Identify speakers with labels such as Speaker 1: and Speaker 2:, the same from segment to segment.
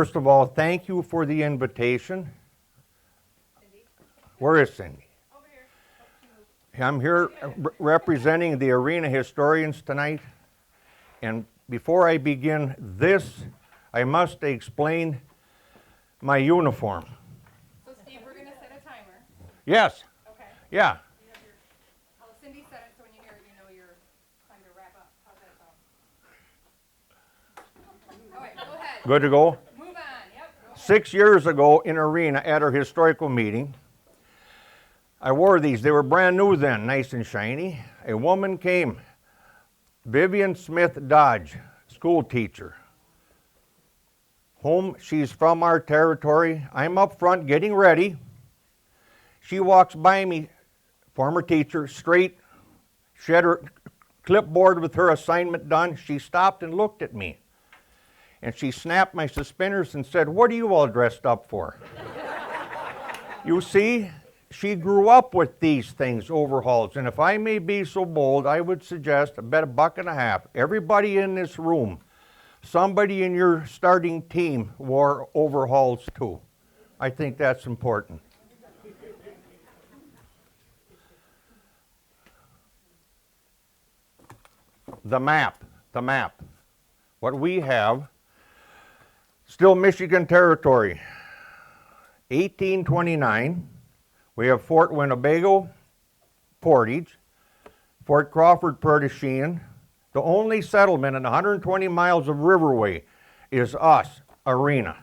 Speaker 1: First of all, thank you for the invitation.
Speaker 2: Cindy?
Speaker 1: Where is Cindy?
Speaker 2: Over here. Oh, she moved.
Speaker 1: I'm here representing the arena historians tonight. And before I begin this, I must explain my uniform.
Speaker 2: So Steve, we're gonna set a timer.
Speaker 1: Yes,
Speaker 2: Okay.
Speaker 1: yeah.
Speaker 2: You have your, Cindy said it, so when you hear it, you know you're time to wrap up. How's that sound? All right, go ahead.
Speaker 1: Good to go?
Speaker 2: Move on, yep. Go ahead.
Speaker 1: 6 years ago in arena at our historical meeting, I wore these. They were brand new then, nice and shiny. A woman came, Vivian Smith Dodge, school teacher. Home, she's from our territory. I'm up front getting ready. She walks by me, former teacher, straight. She had her clipboard with her assignment done. She stopped and looked at me. And she snapped my suspenders and said, "What are you all dressed up for?" You see, she grew up with these things, overhauls. And if I may be so bold, I would suggest, I bet $1.50, everybody in this room, somebody in your starting team wore overhauls too. I think that's important. The map. What we have, still Michigan territory. 1829, we have Fort Winnebago, Portage, Fort Crawford, Perdochin. The only settlement in 120 miles of riverway is us, Arena.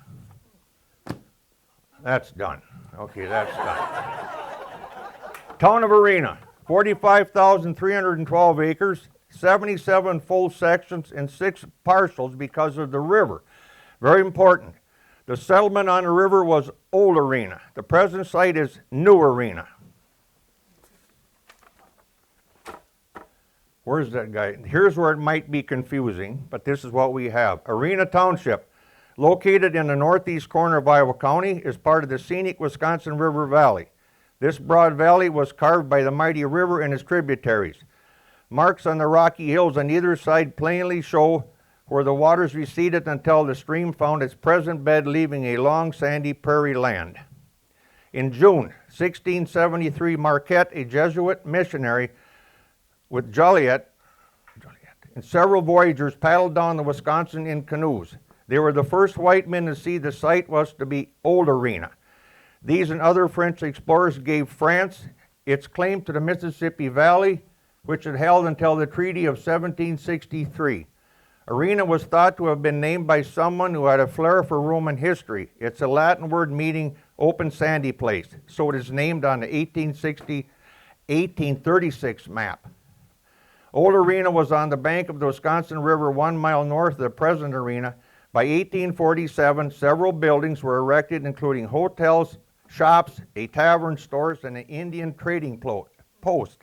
Speaker 1: That's done. Okay, that's done. Town of Arena, 45,312 acres, 77 full sections and 6 partials because of the river. Very important. The settlement on the river was Old Arena. The present site is New Arena. Where's that guy? Here's where it might be confusing, but this is what we have. Arena Township, located in the northeast corner of Iowa County, is part of the scenic Wisconsin River Valley. This broad valley was carved by the mighty river and its tributaries. Marks on the rocky hills on either side plainly show where the waters receded until the stream found its present bed, leaving a long sandy prairie land. In June 1673, Marquette, a Jesuit missionary with Joliet and several voyagers paddled down the Wisconsin in canoes. They were the first white men to see the site was to be Old Arena. These and other French explorers gave France its claim to the Mississippi Valley, which it held until the Treaty of 1763. Arena was thought to have been named by someone who had a flair for Roman history. It's a Latin word meaning open sandy place, so it is named on the 1836 map. Old Arena was on the bank of the Wisconsin River 1 mile north of the present Arena. By 1847, several buildings were erected, including hotels, shops, a tavern, stores, and an Indian trading post.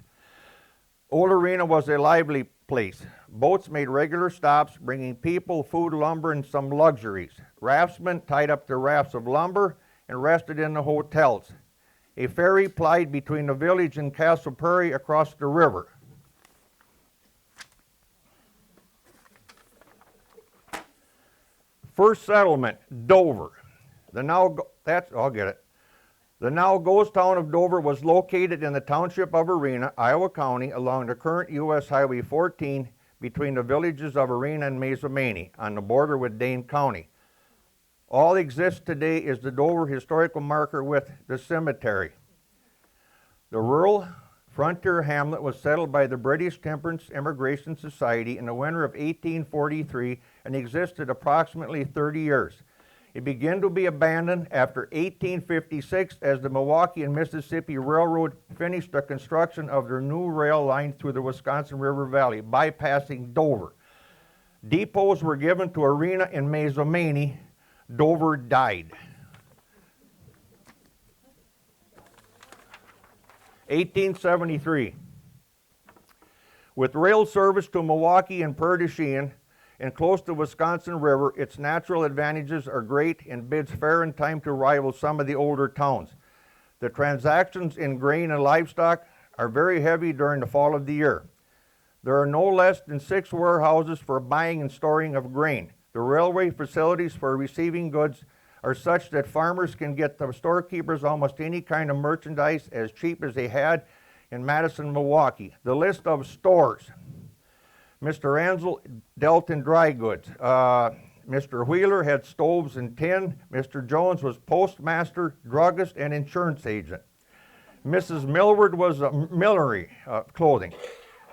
Speaker 1: Old Arena was a lively place. Boats made regular stops, bringing people, food, lumber, and some luxuries. Raftsmen tied up their rafts of lumber and rested in the hotels. A ferry plied between the village and Castle Prairie across the river. First settlement, Dover. The now ghost town of Dover was located in the township of Arena, Iowa County, along the current U.S. Highway 14 between the villages of Arena and Mazomanie on the border with Dane County. All that exists today is the Dover historical marker with the cemetery. The rural frontier hamlet was settled by the British Temperance Immigration Society in the winter of 1843 and existed approximately 30 years. It began to be abandoned after 1856 as the Milwaukee and Mississippi Railroad finished the construction of their new rail line through the Wisconsin River Valley, bypassing Dover. Depots were given to Arena and Mazomanie. Dover died. 1873. With rail service to Milwaukee and Perdochin, and close to the Wisconsin River, its natural advantages are great and bids fair in time to rival some of the older towns. The transactions in grain and livestock are very heavy during the fall of the year. There are no less than 6 warehouses for buying and storing of grain. The railway facilities for receiving goods are such that farmers can get the storekeepers almost any kind of merchandise as cheap as they had in Madison, Milwaukee. The list of stores. Mr. Ansel dealt in dry goods. Mr. Wheeler had stoves and tin. Mr. Jones was postmaster, druggist, and insurance agent. Mrs. Millward was a millinery, clothing.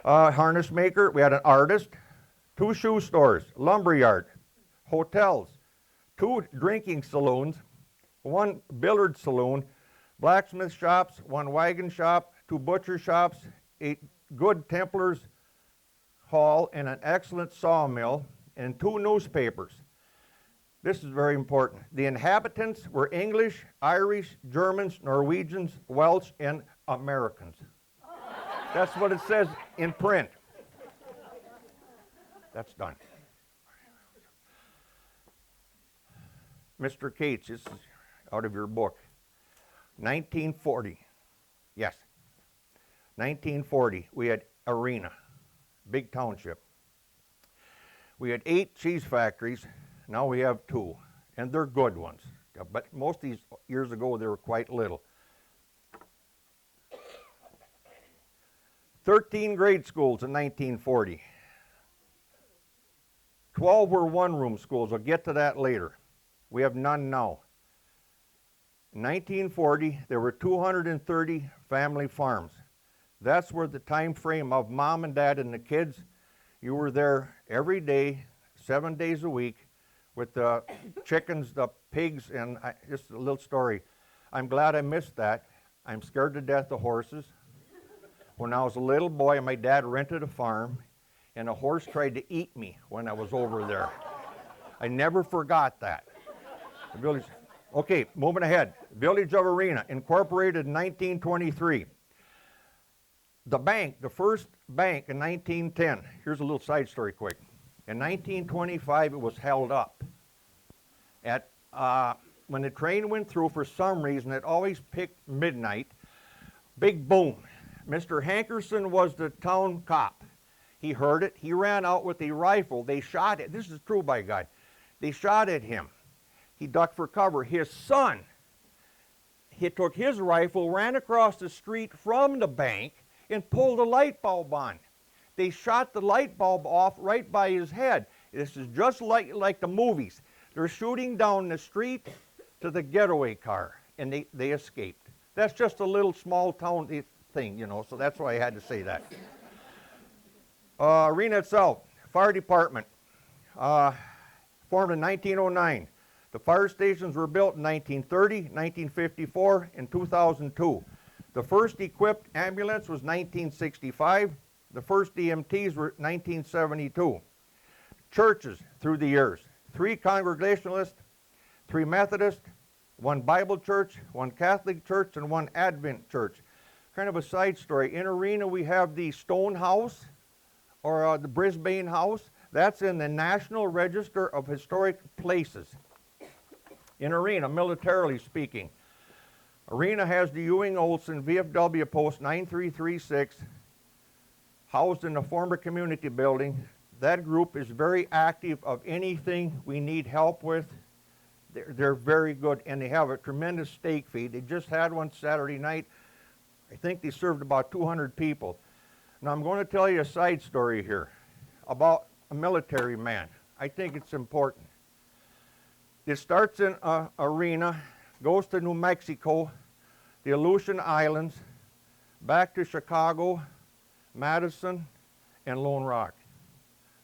Speaker 1: Harness maker, we had an artist, 2 shoe stores, lumberyard, hotels, 2 drinking saloons, 1 billiard saloon, blacksmith shops, 1 wagon shop, 2 butcher shops, 8 good Templars hall, and an excellent sawmill, and 2 newspapers. This is very important. The inhabitants were English, Irish, Germans, Norwegians, Welsh, and Americans. That's what it says in print. That's done. Mr. Cates, this is out of your book. 1940. Yes. 1940, we had Arena, big township. We had 8 cheese factories. Now we have 2, and they're good ones. But most of these years ago, they were quite little. 13 grade schools in 1940. 12 were one-room schools. I'll get to that later. We have none now. In 1940, there were 230 family farms. That's where the time frame of mom and dad and the kids, you were there every day, 7 days a week, with the chickens, the pigs, and just a little story. I'm glad I missed that. I'm scared to death of horses. When I was a little boy, my dad rented a farm, and a horse tried to eat me when I was over there. I never forgot that. The village. Okay, moving ahead. Village of Arena, incorporated in 1923. The bank, the first bank in 1910. Here's a little side story quick. In 1925, it was held up. When the train went through, for some reason, it always picked midnight. Big boom. Mr. Hankerson was the town cop. He heard it. He ran out with a rifle. They shot it. This is true, by God. They shot at him. He ducked for cover. His son, he took his rifle, ran across the street from the bank, and pulled a light bulb on. They shot the light bulb off right by his head. This is just like the movies. They're shooting down the street to the getaway car, and they escaped. That's just a little small town thing, you know, so that's why I had to say that. Arena itself, fire department, formed in 1909. The fire stations were built in 1930, 1954, and 2002. The first equipped ambulance was 1965. The first EMTs were 1972. Churches through the years: 3 Congregationalist, 3 Methodist, 1 Bible church, 1 Catholic church, and 1 Advent church. Kind of a side story. In Arena, we have the Stone House, or the Brisbane House. That's in the National Register of Historic Places. In Arena, militarily speaking, Arena has the Ewing Olson VFW Post 9336, housed in the former community building. That group is very active of anything we need help with. They're very good, and they have a tremendous steak feed. They just had one Saturday night. I think they served about 200 people. Now I'm going to tell you a side story here about a military man. I think it's important. It starts in Arena, goes to New Mexico, the Aleutian Islands, back to Chicago, Madison, and Lone Rock.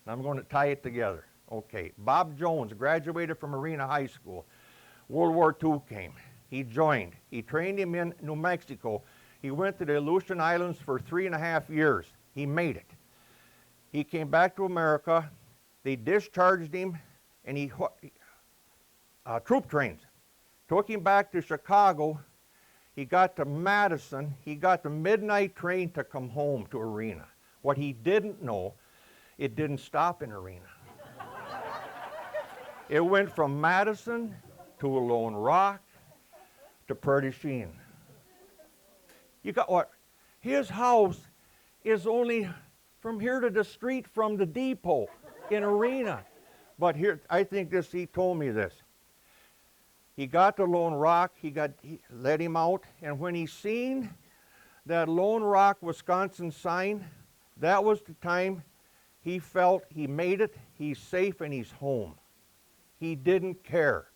Speaker 1: And I'm going to tie it together. Okay, Bob Jones graduated from Arena High School. World War II came. He joined. He trained him in New Mexico. He went to the Aleutian Islands for 3.5 years. He made it. He came back to America. They discharged him, and he troop trains. Took him back to Chicago. He got to Madison. He got the midnight train to come home to Arena. What he didn't know, it didn't stop in Arena. It went from Madison to Lone Rock to Prairie du Chien. You got what? His house is only from here to the street from the depot in Arena. But here, I think this, he told me this. He got to Lone Rock, he let him out, and when he seen that Lone Rock, Wisconsin sign, that was the time he felt he made it, he's safe, and he's home. He didn't care.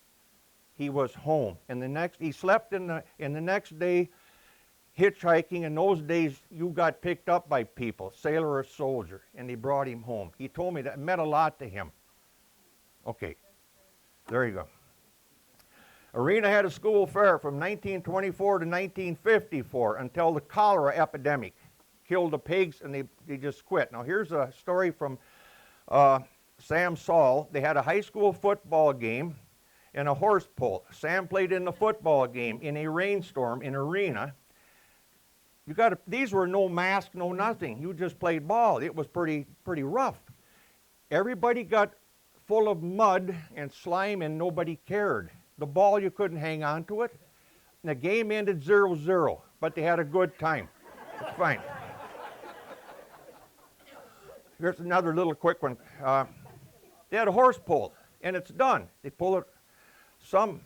Speaker 1: He was home. And he slept in the next day hitchhiking. In those days, you got picked up by people, sailor or soldier, and they brought him home. He told me that it meant a lot to him. Okay, there you go. Arena had a school fair from 1924 to 1954 until the cholera epidemic killed the pigs and they just quit. Now here's a story from Sam Saul. They had a high school football game and a horse pull. Sam played in the football game in a rainstorm in Arena. These were no mask, no nothing. You just played ball. It was pretty rough. Everybody got full of mud and slime and nobody cared. The ball, you couldn't hang on to it. And the game ended 0-0, but they had a good time. It's fine. Here's another little quick one. They had a horse pull, and it's done. They pull it. Sam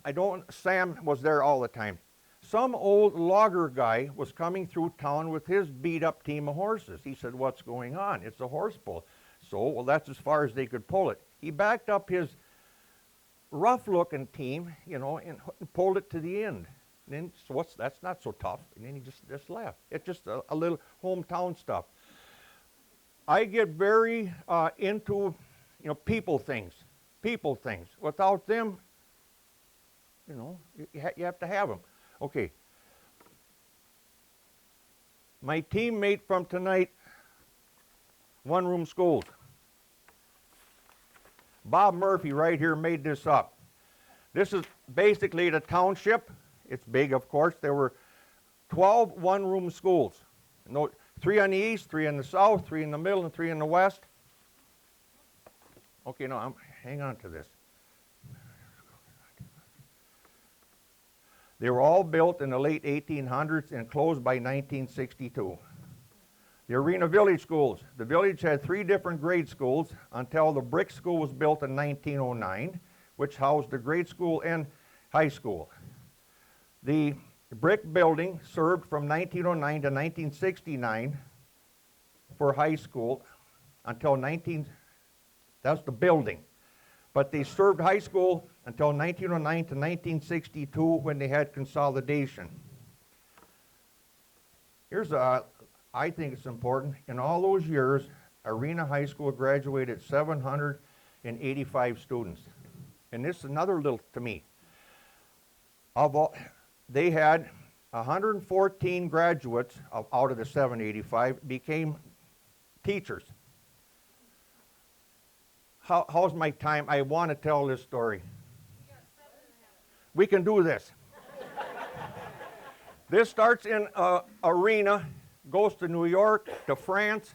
Speaker 1: was there all the time. Some old logger guy was coming through town with his beat-up team of horses. He said, "What's going on?" "It's a horse pull." Well, that's as far as they could pull it. He backed up his rough-looking team, and pulled it to the end. And then, that's not so tough. And then he just left. It's just a little hometown stuff. I get very into, people things. Without them, you have to have them. Okay. My teammate from tonight, one-room schools. Bob Murphy right here made this up. This is basically the township. It's big, of course. There were 12 one-room schools. 3 on the east, 3 in the south, 3 in the middle, and 3 in the west. Okay, no, hang on to this. They were all built in the late 1800s and closed by 1962. The Arena Village schools. The village had 3 different grade schools until the brick school was built in 1909, which housed the grade school and high school. The brick building served from 1909 to 1969 for high school until that's the building. But they served high school until 1909 to 1962 when they had consolidation. I think it's important. In all those years, Arena High School graduated 785 students. And this is another little to me. They had 114 graduates out of the 785 became teachers. How's my time? I want to tell this story. We can do this. This starts in Arena, goes to New York, to France,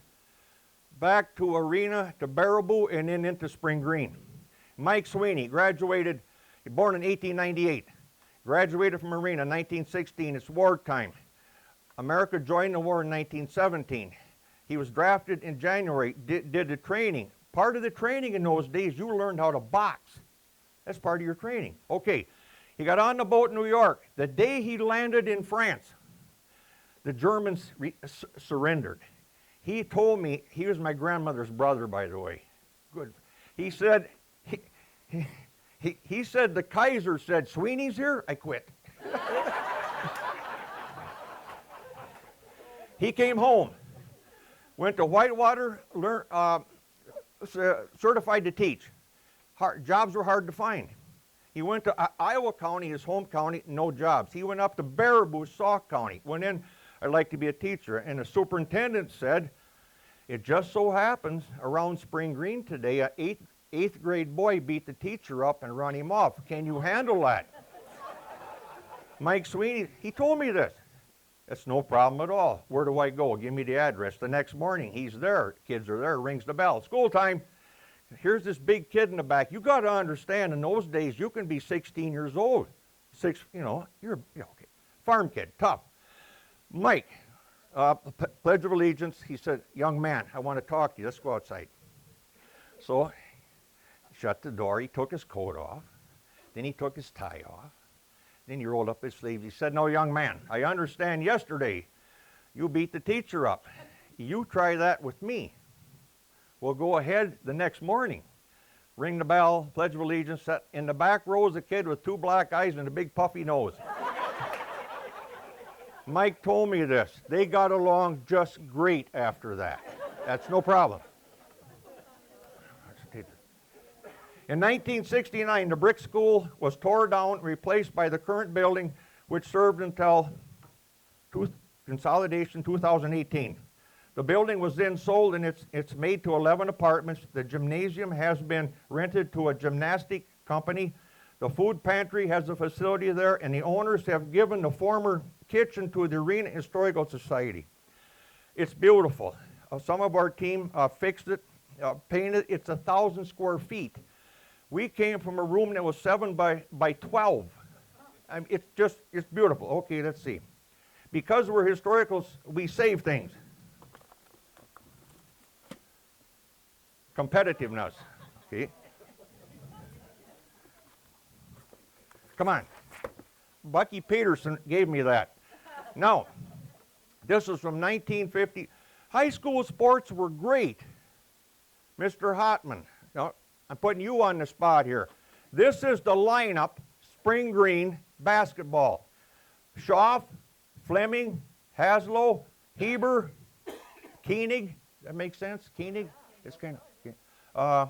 Speaker 1: back to Arena, to Baraboo, and then into Spring Green. Mike Sweeney graduated, born in 1898, graduated from Arena in 1916. It's wartime. America joined the war in 1917. He was drafted in January, did the training. Part of the training in those days, you learned how to box. That's part of your training. Okay, he got on the boat in New York. The day he landed in France, the Germans surrendered. He told me, he was my grandmother's brother, by the way. Good. He said, he said the Kaiser said, "Sweeney's here," I quit. He came home, went to Whitewater, certified to teach. Jobs were hard to find. He went to Iowa County, his home county, no jobs. He went up to Baraboo, Sauk County, went in, "I'd like to be a teacher." And the superintendent said, "It just so happens around Spring Green today, an eighth grade boy beat the teacher up and run him off. Can you handle that?" Mike Sweeney, he told me this. "That's no problem at all. Where do I go? Give me the address." The next morning, he's there. Kids are there. Rings the bell. "School time." Here's this big kid in the back. You got to understand, in those days, you can be 16 years old. You're okay. Farm kid, tough. Mike, Pledge of Allegiance. He said, "Young man, I want to talk to you. Let's go outside." So shut the door. He took his coat off. Then he took his tie off. Then he rolled up his sleeves. He said, "Now, young man, I understand yesterday you beat the teacher up. You try that with me. We'll go ahead the next morning. Ring the bell, Pledge of Allegiance. Set in the back row is a kid with 2 black eyes and a big puffy nose." Mike told me this. They got along just great after that. That's no problem. In 1969, the brick school was tore down and replaced by the current building, which served until consolidation 2018. The building was then sold, and it's made to 11 apartments. The gymnasium has been rented to a gymnastic company. The food pantry has a facility there, and the owners have given the former kitchen to the Arena Historical Society. It's beautiful. Some of our team fixed it, painted. It's 1,000 square feet. We came from a room that was 7 by 12. I mean, it's beautiful. Okay, let's see. Because we're historicals, we save things. Competitiveness. Okay. Come on. Bucky Peterson gave me that. Now, this is from 1950. High school sports were great. Mr. Hotman. Now, I'm putting you on the spot here. This is the lineup, Spring Green basketball. Schaaf, Fleming, Haslow, Heber, Koenig. That makes sense? Koenig? It's kind of,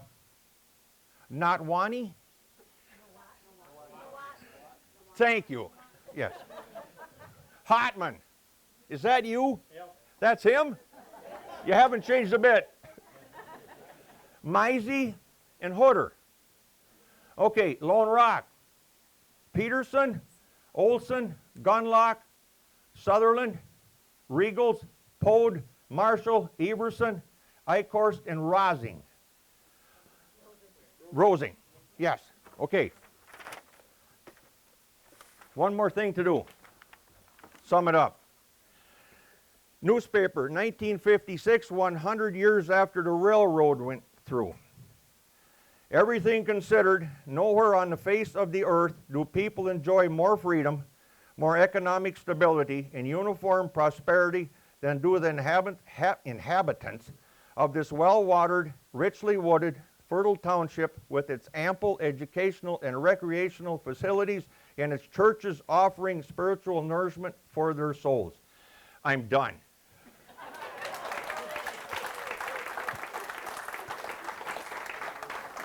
Speaker 1: Notwani? Thank you. Yes. Hotman. Is that you? Yep. That's him? You haven't changed a bit. Meisey and Hooder. Okay, Lone Rock. Peterson, Olson, Gunlock, Sutherland, Regals, Pode, Marshall, Everson, Eichhorst, and Rosing. Rosing. Yes. Okay. One more thing to do. Sum it up. Newspaper, 1956, 100 years after the railroad went through. Everything considered, nowhere on the face of the earth do people enjoy more freedom, more economic stability, and uniform prosperity than do the inhabitants of this well-watered, richly wooded, fertile township with its ample educational and recreational facilities and its churches offering spiritual nourishment for their souls. I'm done.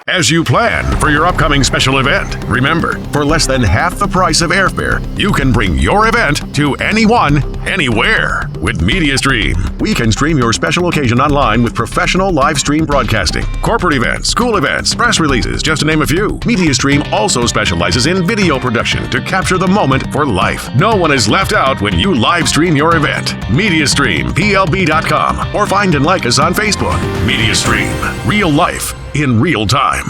Speaker 3: As you plan for your upcoming special event, remember, for less than half the price of airfare, you can bring your event to anyone, anywhere. With MediaStream, we can stream your special occasion online with professional live stream broadcasting, corporate events, school events, press releases, just to name a few. MediaStream also specializes in video production to capture the moment for life. No one is left out when you live stream your event. MediaStreamPLB.com or find and like us on Facebook. MediaStream, real life in real time.